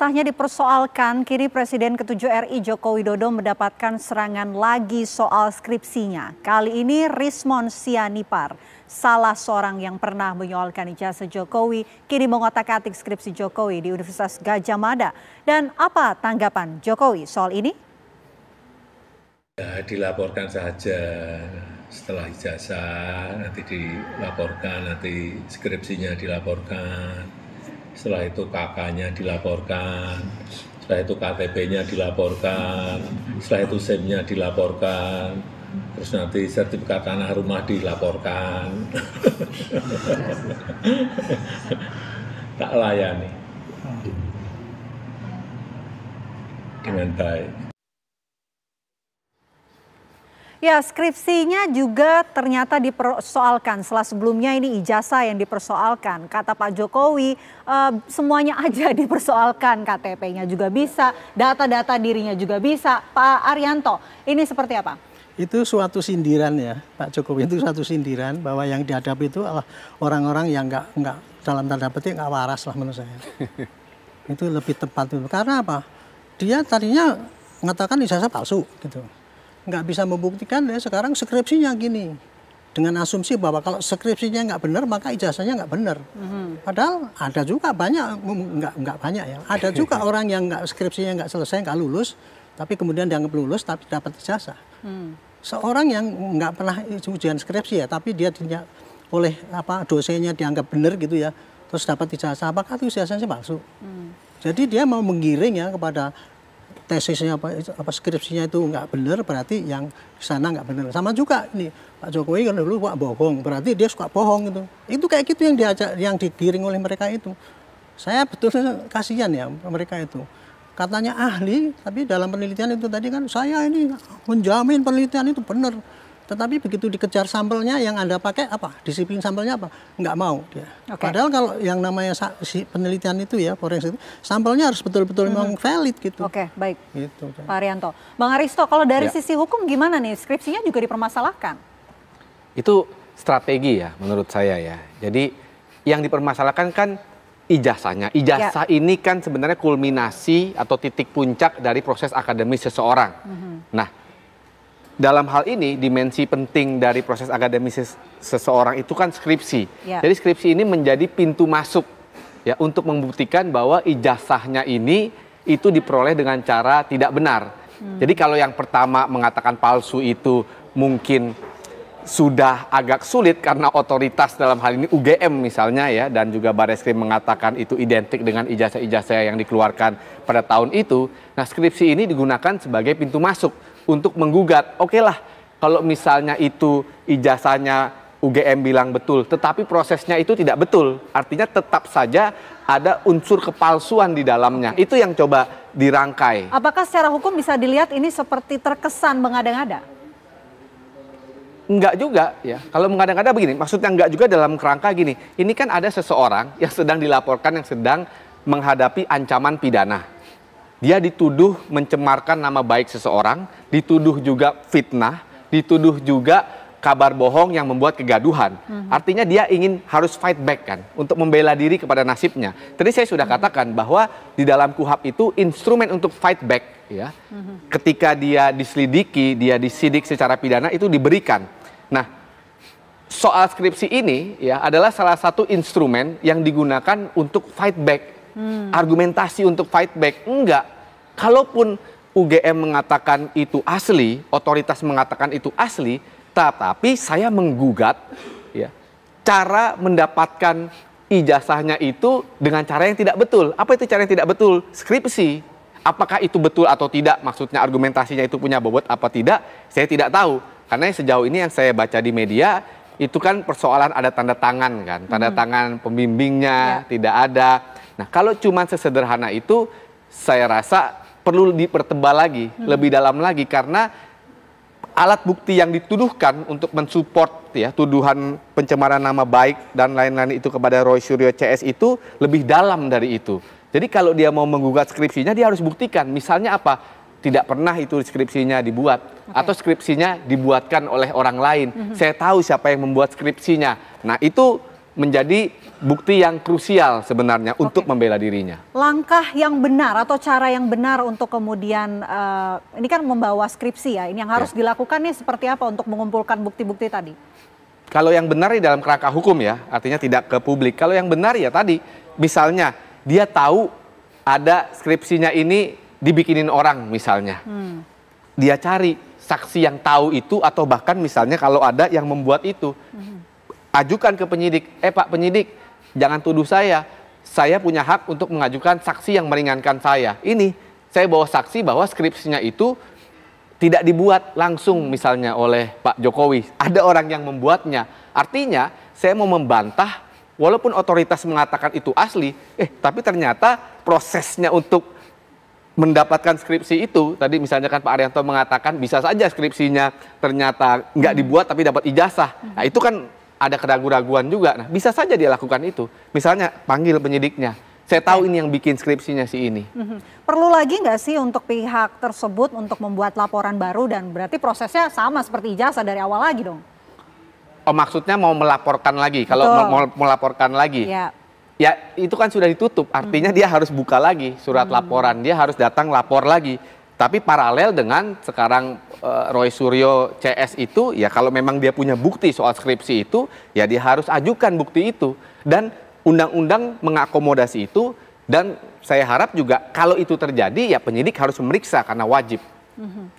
sahnya dipersoalkan, kini Presiden ke-7 RI Joko Widodo mendapatkan serangan lagi soal skripsinya. Kali ini Rismon Sianipar, salah seorang yang pernah menyoalkan ijazah Jokowi, kini mengotak-atik skripsi Jokowi di Universitas Gadjah Mada. Dan apa tanggapan Jokowi soal ini? Ya, dilaporkan saja setelah ijazah, nanti dilaporkan, nanti skripsinya dilaporkan. Setelah itu KK-nya dilaporkan, setelah itu KTP-nya dilaporkan, setelah itu SIM-nya dilaporkan, terus nanti sertifikat tanah rumah dilaporkan. Tak layani dengan baik. Ya, skripsinya juga ternyata dipersoalkan. Setelah sebelumnya ini ijazah yang dipersoalkan. Kata Pak Jokowi, semuanya aja dipersoalkan. KTP-nya juga bisa, data-data dirinya juga bisa. Pak Arianto, ini seperti apa? Itu suatu sindiran ya, Pak Jokowi, itu suatu sindiran bahwa yang dihadapi itu adalah orang-orang yang nggak dalam tanda petik nggak waras lah menurut saya. Itu lebih tepat itu. Karena apa? Dia tadinya mengatakan ijazah palsu gitu. Nggak bisa membuktikan ya sekarang skripsinya gini. Dengan asumsi bahwa kalau skripsinya nggak benar maka ijazahnya nggak benar. Padahal ada juga banyak, nggak banyak ya. Ada juga orang yang skripsinya nggak selesai, nggak lulus, tapi kemudian dianggap lulus tapi dapat ijazah. Seorang yang nggak pernah ujian skripsi ya, tapi dia oleh dosennya dianggap benar gitu ya, terus dapat ijazah, apakah itu ijazahnya palsu? Jadi dia mau menggiring ya kepada tesisnya skripsinya itu nggak benar, berarti yang sana nggak benar. Sama juga nih Pak Jokowi kan dulu Pak bohong, berarti dia suka bohong gitu. Itu kayak gitu yang digiring oleh mereka itu. Saya betulnya kasihan ya mereka itu. Katanya ahli, tapi dalam penelitian itu tadi kan saya ini menjamin penelitian itu benar. Tetapi begitu dikejar sampelnya yang Anda pakai apa? Disiplin sampelnya apa? Nggak mau dia. Okay. Padahal kalau yang namanya penelitian itu ya, forensik itu, sampelnya harus betul-betul memang valid gitu. Oke, baik. Gitu. Pak Arianto. Bang Aristo, kalau dari sisi hukum gimana nih? Skripsinya juga dipermasalahkan. Itu strategi ya menurut saya ya. Jadi yang dipermasalahkan kan ijazahnya. Ijazah ini kan sebenarnya kulminasi atau titik puncak dari proses akademis seseorang. Nah, dalam hal ini dimensi penting dari proses akademis seseorang itu kan skripsi. Jadi skripsi ini menjadi pintu masuk ya untuk membuktikan bahwa ijazahnya ini itu diperoleh dengan cara tidak benar. Jadi kalau yang pertama mengatakan palsu itu mungkin sudah agak sulit karena otoritas dalam hal ini UGM misalnya ya, dan juga Barreskrim mengatakan itu identik dengan ijazah-ijazah yang dikeluarkan pada tahun itu. Nah, skripsi ini digunakan sebagai pintu masuk untuk menggugat. Oke lah, kalau misalnya itu ijazahnya UGM bilang betul, tetapi prosesnya itu tidak betul. Artinya tetap saja ada unsur kepalsuan di dalamnya. Itu yang coba dirangkai. Apakah secara hukum bisa dilihat ini seperti terkesan mengada-ngada? Enggak juga ya. Kalau mengada-ngada begini, maksudnya enggak juga dalam kerangka gini. Ini kan ada seseorang yang sedang dilaporkan, yang sedang menghadapi ancaman pidana. Dia dituduh mencemarkan nama baik seseorang, dituduh juga fitnah, dituduh juga kabar bohong yang membuat kegaduhan. Artinya dia ingin harus fight back kan, untuk membela diri kepada nasibnya. Tadi saya sudah katakan bahwa di dalam KUHP itu instrumen untuk fight back ya. Ketika dia diselidiki, dia disidik secara pidana itu diberikan. Nah, soal skripsi ini ya adalah salah satu instrumen yang digunakan untuk fight back. Argumentasi untuk fight back enggak. Kalaupun UGM mengatakan itu asli, otoritas mengatakan itu asli, tetapi saya menggugat ya, cara mendapatkan ijazahnya itu dengan cara yang tidak betul. Apa itu cara yang tidak betul? Skripsi. Apakah itu betul atau tidak? Maksudnya argumentasinya itu punya bobot apa tidak? Saya tidak tahu. Karena sejauh ini yang saya baca di media itu kan persoalan ada tanda tangan kan, tanda tangan pembimbingnya tidak ada. Nah, kalau cuma sesederhana itu, saya rasa perlu dipertebal lagi, lebih dalam lagi, karena alat bukti yang dituduhkan untuk mensupport ya tuduhan pencemaran nama baik dan lain-lain itu kepada Roy Suryo CS itu lebih dalam dari itu. Jadi kalau dia mau menggugat skripsinya, dia harus buktikan, misalnya apa? Tidak pernah itu skripsinya dibuat, atau skripsinya dibuatkan oleh orang lain. Saya tahu siapa yang membuat skripsinya. Nah, itu menjadi bukti yang krusial sebenarnya untuk membela dirinya. Langkah yang benar atau cara yang benar untuk kemudian, ini kan membawa skripsi ya, ini yang harus dilakukan nih seperti apa untuk mengumpulkan bukti-bukti tadi? Kalau yang benar di dalam kerangka hukum ya, artinya tidak ke publik. Kalau yang benar ya tadi, misalnya dia tahu ada skripsinya ini dibikinin orang misalnya. Dia cari saksi yang tahu itu atau bahkan misalnya kalau ada yang membuat itu. Ajukan ke penyidik, Pak penyidik, jangan tuduh saya punya hak untuk mengajukan saksi yang meringankan saya. Ini, saya bawa saksi bahwa skripsinya itu tidak dibuat langsung misalnya oleh Pak Jokowi. Ada orang yang membuatnya. Artinya, saya mau membantah, walaupun otoritas mengatakan itu asli, tapi ternyata prosesnya untuk mendapatkan skripsi itu, tadi misalnya kan Pak Arianto mengatakan bisa saja skripsinya ternyata nggak dibuat tapi dapat ijazah. Nah itu kan ada keraguan-raguan juga. Nah, bisa saja dia lakukan itu. Misalnya panggil penyidiknya. Saya tahu ini yang bikin skripsinya si ini. Perlu lagi nggak sih untuk pihak tersebut untuk membuat laporan baru dan berarti prosesnya sama seperti ijazah dari awal lagi dong? Oh maksudnya mau melaporkan lagi. Kalau mau melaporkan lagi. Ya itu kan sudah ditutup. Artinya dia harus buka lagi surat laporan. Dia harus datang lapor lagi. Tapi paralel dengan sekarang Roy Suryo CS itu, ya kalau memang dia punya bukti soal skripsi itu, ya dia harus ajukan bukti itu. Dan undang-undang mengakomodasi itu, dan saya harap juga kalau itu terjadi, ya penyidik harus memeriksa karena wajib.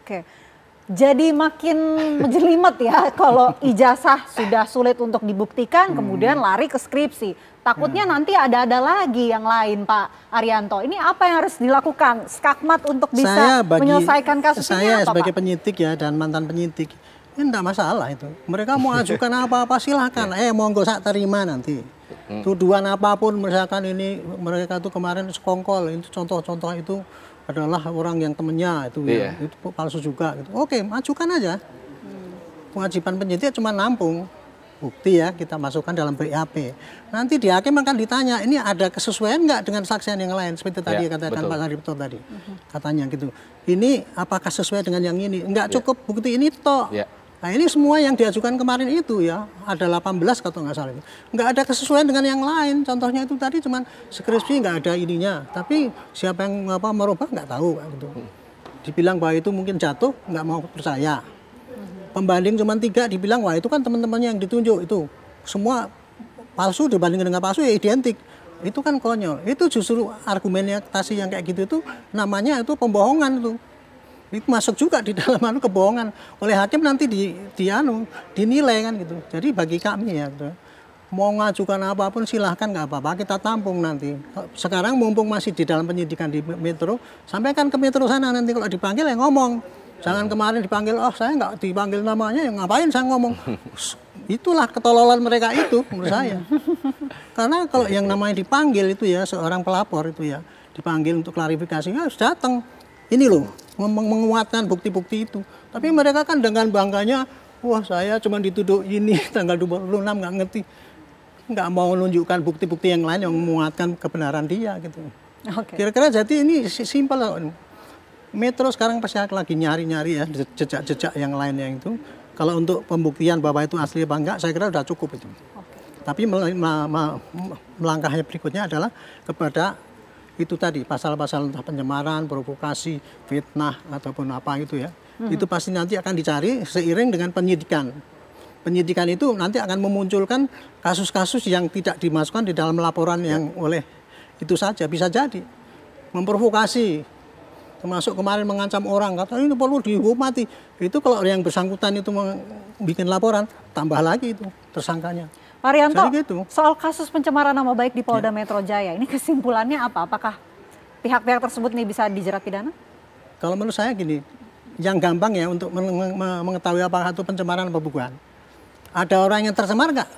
Oke. Jadi makin menjelimet ya kalau ijazah sudah sulit untuk dibuktikan, kemudian lari ke skripsi. Takutnya nanti ada lagi yang lain, Pak Arianto. Ini apa yang harus dilakukan Skakmat untuk bisa menyelesaikan kasus ini? Saya sebagai penyidik ya dan mantan penyidik, ini enggak masalah itu. Mereka mau ajukan apa-apa silahkan. Monggo sak terima nanti. Tuduhan apapun misalkan ini mereka tuh kemarin sekongkol, itu contoh-contoh itu adalah orang yang temennya itu ya, itu palsu juga gitu. Oke, ajukan aja. Kewajiban penyidik cuma nampung bukti ya, kita masukkan dalam BAP. Nanti di hakim akan ditanya, ini ada kesesuaian nggak dengan saksian yang lain? Seperti tadi katakan Pak Saripto tadi, katanya gitu. Ini apakah sesuai dengan yang ini? Nggak cukup bukti ini toh. Nah ini semua yang diajukan kemarin itu ya, ada 18 kalau nggak salah itu. Nggak ada kesesuaian dengan yang lain. Contohnya itu tadi cuman skripsi nggak ada ininya. Tapi siapa yang merubah nggak tahu. Gitu. Dibilang bahwa itu mungkin jatuh, nggak mau percaya. Pembanding cuma 3 dibilang, wah itu kan teman-temannya yang ditunjuk itu. Semua palsu dibanding dengan palsu ya identik. Itu kan konyol. Itu justru argumentasi yang kayak gitu itu namanya itu pembohongan itu. Itu masuk juga di dalam kebohongan oleh hakim nanti dinilai kan gitu. Jadi bagi kami ya gitu, mau ngajukan apapun silahkan nggak apa-apa, kita tampung nanti. Sekarang mumpung masih di dalam penyidikan di Metro, sampaikan ke Metro sana nanti kalau dipanggil ya ngomong. Jangan kemarin dipanggil, saya nggak dipanggil namanya, ya ngapain saya ngomong. Itulah ketololan mereka itu menurut saya. Karena kalau yang namanya dipanggil itu ya seorang pelapor itu ya dipanggil untuk klarifikasi, ya harus datang. Ini loh, menguatkan bukti-bukti itu. Tapi mereka kan dengan bangganya, wah saya cuma dituduh ini tanggal 26 nggak ngerti. Nggak mau menunjukkan bukti-bukti yang lain yang menguatkan kebenaran dia gitu. Kira-kira jadi ini simpel loh. Metro sekarang pasti lagi nyari-nyari ya jejak-jejak yang lainnya itu. Kalau untuk pembuktian bahwa itu asli apa enggak, saya kira sudah cukup itu. Tapi melangkahnya berikutnya adalah kepada itu tadi pasal-pasal entah pencemaran, provokasi, fitnah ataupun apa itu ya. Itu pasti nanti akan dicari seiring dengan penyidikan. Penyidikan itu nanti akan memunculkan kasus-kasus yang tidak dimasukkan di dalam laporan yang oleh itu saja bisa jadi memprovokasi. Termasuk kemarin mengancam orang, kata ini perlu dihukum mati. Itu kalau yang bersangkutan itu bikin laporan, tambah lagi itu tersangkanya. Pak Arianto, gitu. Soal kasus pencemaran nama baik di Polda Metro Jaya, ini kesimpulannya apa? Apakah pihak-pihak tersebut nih bisa dijerat pidana? Kalau menurut saya gini, yang gampang ya untuk mengetahui apakah itu pencemaran atau bukan. Ada orang yang tercemar nggak?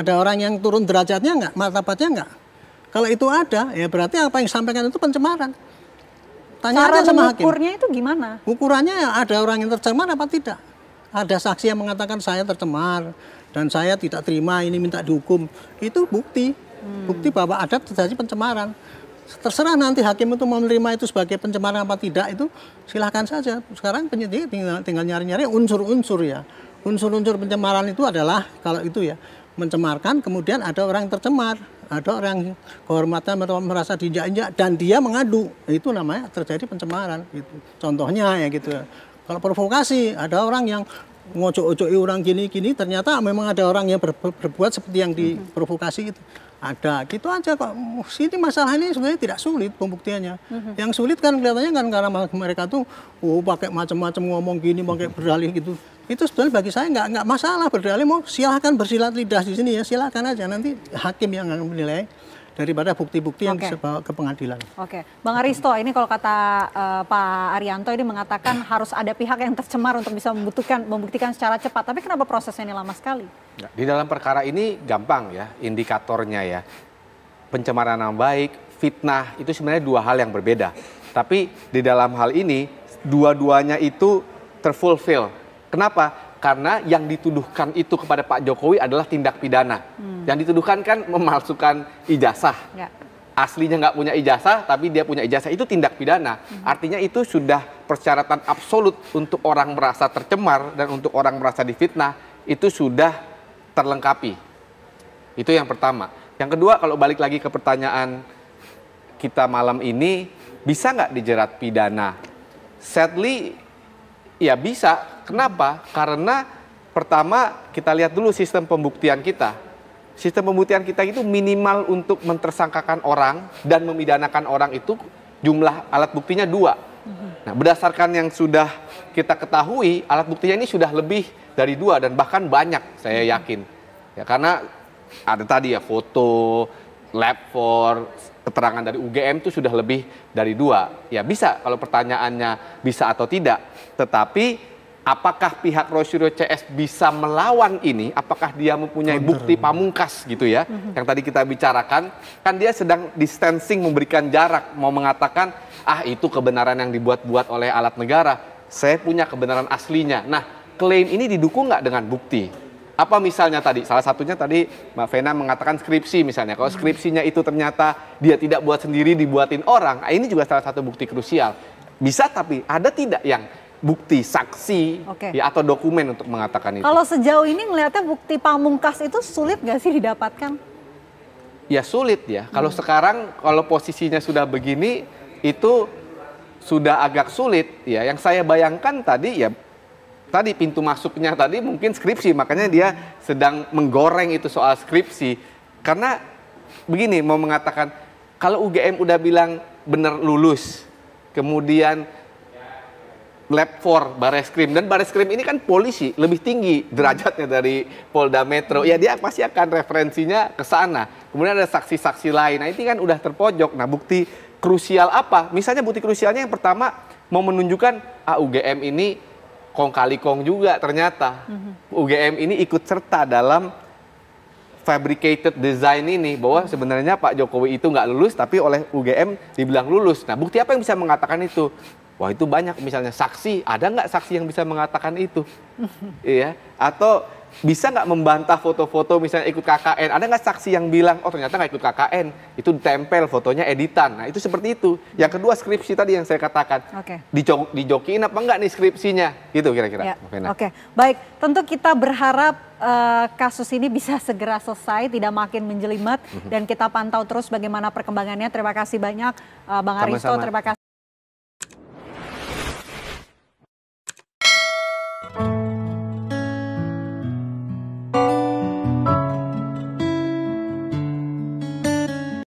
Ada orang yang turun derajatnya nggak? Martabatnya nggak? Kalau itu ada, ya berarti apa yang disampaikan itu pencemaran. Tanya aja sama hakim. Ukurnya itu gimana? Ukurannya ya ada orang yang tercemar apa tidak? Ada saksi yang mengatakan saya tercemar dan saya tidak terima, ini minta dihukum. Itu bukti. Bukti bahwa ada terjadi pencemaran. Terserah nanti hakim itu mau menerima itu sebagai pencemaran apa tidak, itu silahkan saja. Sekarang penyidik tinggal nyari-nyari unsur-unsur ya. Unsur-unsur pencemaran itu adalah kalau itu ya mencemarkan, kemudian ada orang tercemar, ada orang kehormatan merasa diinjak-injak dan dia mengadu, itu namanya terjadi pencemaran. Gitu. Contohnya ya gitu. Kalau provokasi, ada orang yang ngocok-ocoki orang gini-gini, ternyata memang ada orang yang berbuat seperti yang diprovokasi itu. Ada, gitu aja kok. Sini masalah ini sebenarnya tidak sulit pembuktiannya. Yang sulit kan kelihatannya kan karena mereka tuh pakai macam-macam ngomong gini, pakai berdalih gitu. Itu sebenarnya bagi saya nggak masalah berdalih, mau silahkan bersilat lidah di sini ya, silahkan aja, nanti hakim yang akan menilai daripada bukti-bukti yang dibawa ke pengadilan. Oke, Bang Aristo, ini kalau kata Pak Arianto ini mengatakan harus ada pihak yang tercemar untuk bisa membuktikan secara cepat. Tapi kenapa prosesnya ini lama sekali? Di dalam perkara ini gampang ya, indikatornya ya. Pencemaran nama baik, fitnah, itu sebenarnya dua hal yang berbeda. Tapi di dalam hal ini, dua-duanya itu terfulfill. Kenapa? Karena yang dituduhkan itu kepada Pak Jokowi adalah tindak pidana. Yang dituduhkan kan memalsukan ijazah. Ya. Aslinya nggak punya ijazah, tapi dia punya ijazah. Itu tindak pidana. Artinya itu sudah persyaratan absolut untuk orang merasa tercemar dan untuk orang merasa difitnah, itu sudah terlengkapi. Itu yang pertama. Yang kedua, kalau balik lagi ke pertanyaan kita malam ini, bisa nggak dijerat pidana? Sadly, ya bisa. Kenapa? Karena pertama kita lihat dulu sistem pembuktian kita. Sistem pembuktian kita itu minimal untuk mentersangkakan orang dan memidanakan orang itu jumlah alat buktinya 2. Nah, berdasarkan yang sudah kita ketahui, alat buktinya ini sudah lebih dari 2 dan bahkan banyak, saya yakin. Ya, karena ada tadi ya foto, lab for, keterangan dari UGM itu sudah lebih dari 2. Ya bisa kalau pertanyaannya bisa atau tidak. Tetapi apakah pihak Rosiro CS bisa melawan ini? Apakah dia mempunyai bukti pamungkas gitu ya? Yang tadi kita bicarakan, kan dia sedang distancing, memberikan jarak, mau mengatakan, itu kebenaran yang dibuat-buat oleh alat negara. Saya punya kebenaran aslinya. Nah, klaim ini didukung nggak dengan bukti? Apa misalnya tadi? Salah satunya tadi Mbak Vena mengatakan skripsi misalnya. Kalau skripsinya itu ternyata dia tidak buat sendiri, dibuatin orang, ini juga salah satu bukti krusial. Bisa, tapi ada tidak yang bukti saksi ya, atau dokumen untuk mengatakan itu? Kalau sejauh ini ngelihatnya bukti pamungkas itu sulit nggak sih didapatkan? Ya sulit ya. Kalau sekarang kalau posisinya sudah begini itu sudah agak sulit ya. Yang saya bayangkan tadi ya, tadi pintu masuknya tadi mungkin skripsi, makanya dia sedang menggoreng itu soal skripsi. Karena begini, mau mengatakan kalau UGM udah bilang benar lulus, kemudian lab 4 Bareskrim, dan Bareskrim ini kan polisi, lebih tinggi derajatnya dari Polda Metro, ya dia pasti akan referensinya ke sana. Kemudian ada saksi-saksi lain, nah ini kan udah terpojok. Nah, bukti krusial apa? Misalnya bukti krusialnya yang pertama mau menunjukkan UGM ini kong kali kong juga ternyata. UGM ini ikut serta dalam fabricated design ini, bahwa sebenarnya Pak Jokowi itu nggak lulus tapi oleh UGM dibilang lulus. Nah, bukti apa yang bisa mengatakan itu? Wah, itu banyak, misalnya saksi, ada nggak saksi yang bisa mengatakan itu? Iya, atau bisa nggak membantah foto-foto misalnya ikut KKN, ada nggak saksi yang bilang, oh ternyata nggak ikut KKN, itu ditempel fotonya editan. Nah, itu seperti itu. Yang kedua skripsi tadi yang saya katakan, dijokiin apa enggak nih skripsinya, gitu kira-kira. Ya. Oke, baik, tentu kita berharap kasus ini bisa segera selesai, tidak makin menjelimet, dan kita pantau terus bagaimana perkembangannya. Terima kasih banyak Bang Aristo, terima kasih.